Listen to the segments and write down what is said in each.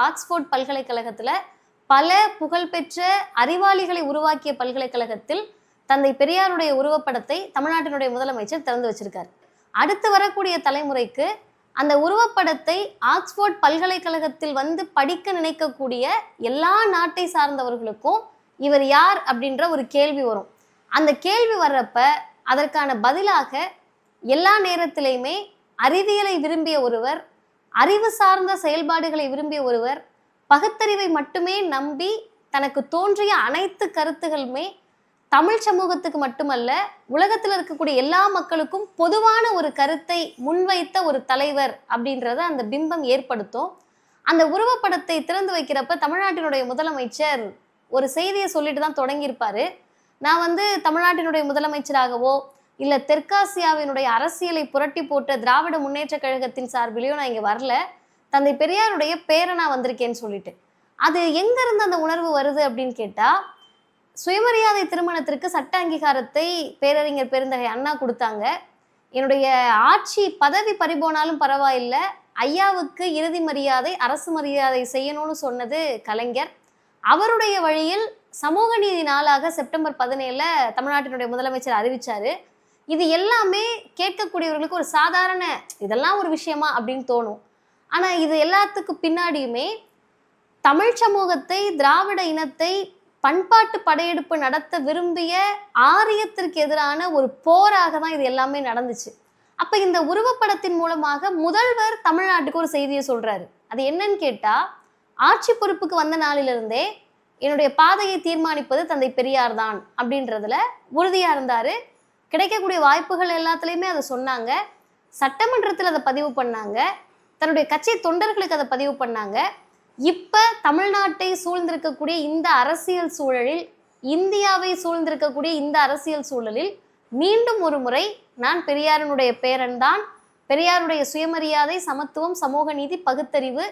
Oxford பல்கலைக்கழகத்துல பல புகழ்பெற்ற அறிவாளிகளை உருவாக்கிய பல்கலைக்கழகத்தில் தந்தை பெரியாருடைய உருவப்படத்தை தமிழ்நாட்டினுடைய முதலமைச்சர் திறந்து வச்சிருக்கார். அடுத்து வரக்கூடிய தலைமுறைக்கு அந்த உருவப்படத்தை ஆக்ஸ்போர்ட் பல்கலைக்கழகத்தில் வந்து படிக்க நினைக்கக்கூடிய எல்லா நாட்டை சார்ந்தவர்களுக்கும் இவர் யார் அப்படின்ற ஒரு கேள்வி வரும். அந்த கேள்வி வர்றப்ப அதற்கான பதிலாக எல்லா நேரத்திலையுமே அறிவியலை விரும்பிய ஒருவர், அறிவு சார்ந்த செயல்பாடுகளை விரும்பிய ஒருவர், பகுத்தறிவை மட்டுமே நம்பி தனக்கு தோன்றிய அனைத்து கருத்துகளுமே தமிழ் சமூகத்துக்கு மட்டுமல்ல உலகத்தில் இருக்கக்கூடிய எல்லா மக்களுக்கும் பொதுவான ஒரு கருத்தை முன்வைத்த ஒரு தலைவர் அப்படின்றத அந்த பிம்பம் ஏற்படுத்தும். அந்த உருவப்படத்தை திறந்து வைக்கிறப்ப தமிழ்நாட்டினுடைய முதலமைச்சர் ஒரு செய்தியை சொல்லிட்டு தான் தொடங்கியிருப்பாரு. நான் வந்து தமிழ்நாட்டினுடைய முதலமைச்சராகவோ இல்லை தெற்காசியாவினுடைய அரசியலை புரட்டி போட்ட திராவிட முன்னேற்ற கழகத்தின் சார்பிலையோ நான் இங்கே வரல, தந்தை பெரியாருடைய பேரனா வந்திருக்கேன்னு சொல்லிட்டு. அது எங்கிருந்து அந்த உணர்வு வருது அப்படின்னு கேட்டா, சுயமரியாதை திருமணத்திற்கு சட்ட அங்கீகாரத்தை பேரறிஞர் பெருந்தகை அண்ணா கொடுத்தாங்க. என்னுடைய ஆட்சி பதவி பறிபோனாலும் பரவாயில்லை, ஐயாவுக்கு இறுதி மரியாதை அரசு மரியாதை செய்யணும்னு சொன்னது கலைஞர். அவருடைய வழியில் சமூக நீதி நாளாக செப்டம்பர் 17 தமிழ்நாட்டினுடைய முதலமைச்சர் அறிவிச்சாரு. இது எல்லாமே கேட்கக்கூடியவர்களுக்கு ஒரு சாதாரண இதெல்லாம் ஒரு விஷயமா அப்படின்னு தோணும். ஆனா இது எல்லாத்துக்கும் பின்னாடியுமே தமிழ் சமூகத்தை, திராவிட இனத்தை பண்பாட்டு படையெடுப்பு நடத்த விரும்பிய ஆரியத்திற்கு எதிரான ஒரு போராக தான் இது எல்லாமே நடந்துச்சு. அப்ப இந்த உருவப்படத்தின் மூலமாக முதல்வர் தமிழ்நாட்டுக்கு ஒரு செய்தியை சொல்றாரு. அது என்னன்னு கேட்டா, ஆட்சி பொறுப்புக்கு வந்த நாளிலிருந்தே என்னுடைய பாதையை தீர்மானிப்பது தந்தை பெரியார் தான் அப்படின்றதுல உறுதியா இருந்தாரு. கிடைக்கக்கூடிய வாய்ப்புகள் எல்லாத்துலேயுமே அதை சொன்னாங்க. சட்டமன்றத்தில் அதை பதிவு பண்ணாங்க. தன்னுடைய கட்சி தொண்டர்களுக்கு அதை பதிவு பண்ணாங்க. இப்ப தமிழ்நாட்டை சூழ்ந்திருக்கக்கூடிய இந்த அரசியல் சூழலில், இந்தியாவை சூழ்ந்திருக்கக்கூடிய இந்த அரசியல் சூழலில் மீண்டும் ஒரு முறை நான் பெரியாரினுடைய பேரன் தான், பெரியாருடைய சுயமரியாதை, சமத்துவம், சமூக நீதி, பகுத்தறிவு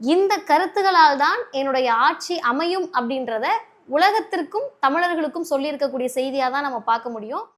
இந்த கருத்துகளால் தான் என்னுடைய ஆட்சி அமையும் அப்படின்றத உலகத்திற்கும் தமிழர்களுக்கும் சொல்லியிருக்கக்கூடிய செய்தியாக தான் நம்ம பார்க்க முடியும்.